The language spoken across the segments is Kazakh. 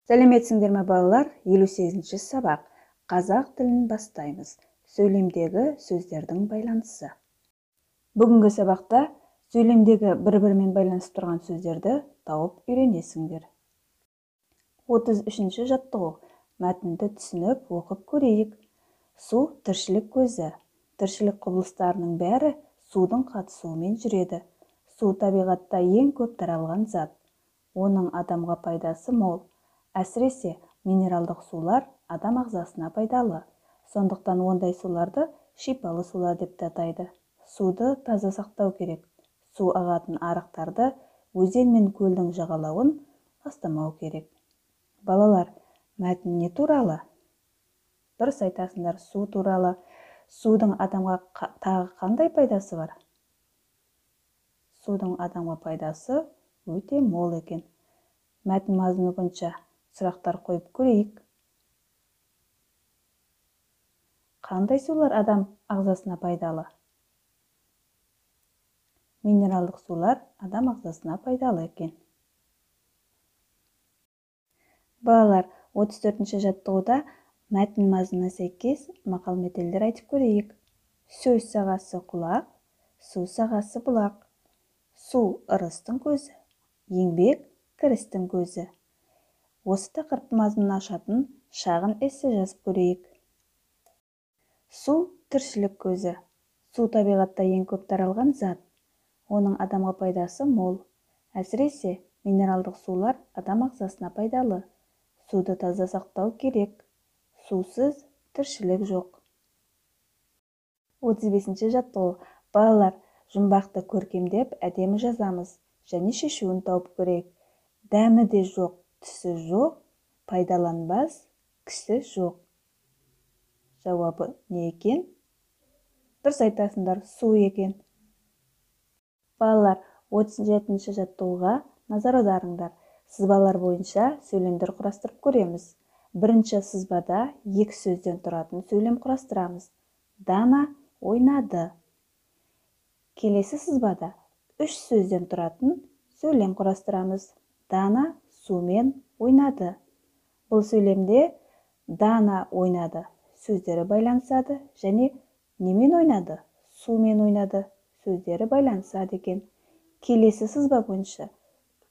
Сәлеметсіңдер ме балалар? 58-ші сабақ. Қазақ тілін бастаймыз. Сөйлемдегі сөздердің байланысы. Бүгінгі сабақта сөйлемдегі бір-бірімен байланысып тұрған сөздерді тауып үйренесіңдер. 33-ші жаттығу. Мәтінді түсініп оқып көрейік. Су тіршілік көзі. Тіршілік құбылыстарының бәрі судың қатысуымен жүреді. Су табиғатта ең көп таралған зат. Оның адамға пайдасы мол. Әсіресе минералдық сулар адам ағзасына пайдалы. Сондықтан ондай суларды шипалы сулар деп атайды. Суды таза сақтау керек. Су ағатын арықтарды, өзен мен көлдің жағалауын ластамау керек. Балалар, мәтін не туралы? Дұрыс айтасыңдар, су туралы. Судың адамға тағы қандай пайдасы бар? Судың адамға пайдасы өте мол екен. Мәтін мазмұны бойынша сұрақтар қойып көрейік. Қандай сулар адам ағзасына пайдалы? Минералдық сулар адам ағзасына пайдалы екен. Балалар, 34-ші жаттығуда мәтін мазмұнына сәйкес мақал-мәтелдер айтып көрейік. Сөз сағасы құлақ, су сағасы бұлақ. Су ырыстың көзі, еңбек кірістің көзі. Осы тақырыптың мазмұнын ашатын шағын эссе жазып көрейік. Су тіршілік көзі. Су табиғатта ең көп таралған зат. Оның адамға пайдасы мол. Әсіресе минералдық сулар адам ағзасына пайдалы. Суды таза сақтау керек. Сусыз тіршілік жоқ. 35-ші жаттығу. Балалар, жұмбақты көркемдеп әдемі жазамыз және шешуін тауып көрейік. Дәмі де жоқ, түсі жоқ, пайдаланбас, кісі жоқ. Жауабы не екен? Дұрыс айтасыңдар, су екен. Балалар, 37-ші жаттығуға назар аударыңдар. Сызбалар бойынша сөйлемдер құрастырып көреміз. Бірінші сызбада екі сөзден тұратын сөйлем құрастырамыз. Дана ойнады. Келесі сызбада үш сөзден тұратын сөйлем құрастырамыз. Дана сумен ойнады. Бұл сөйлемде Дана ойнады сөздері байланысады және немен ойнады? Сумен ойнады сөздері байланысады екен. Келесі сызба бойынша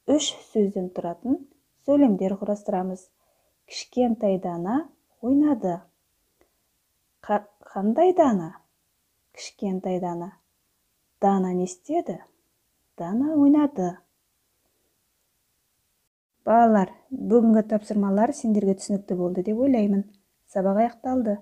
үш сөзден тұратын сөйлемдер құрастырамыз. Кішкентай Дана ойнады. Қандай Дана? Кішкентай Дана. Дана не істеді? Дана ойнады. Балалар, бүгінгі тапсырмалар сендерге түсінікті болды деп ойлаймын. Сабақ аяқталды.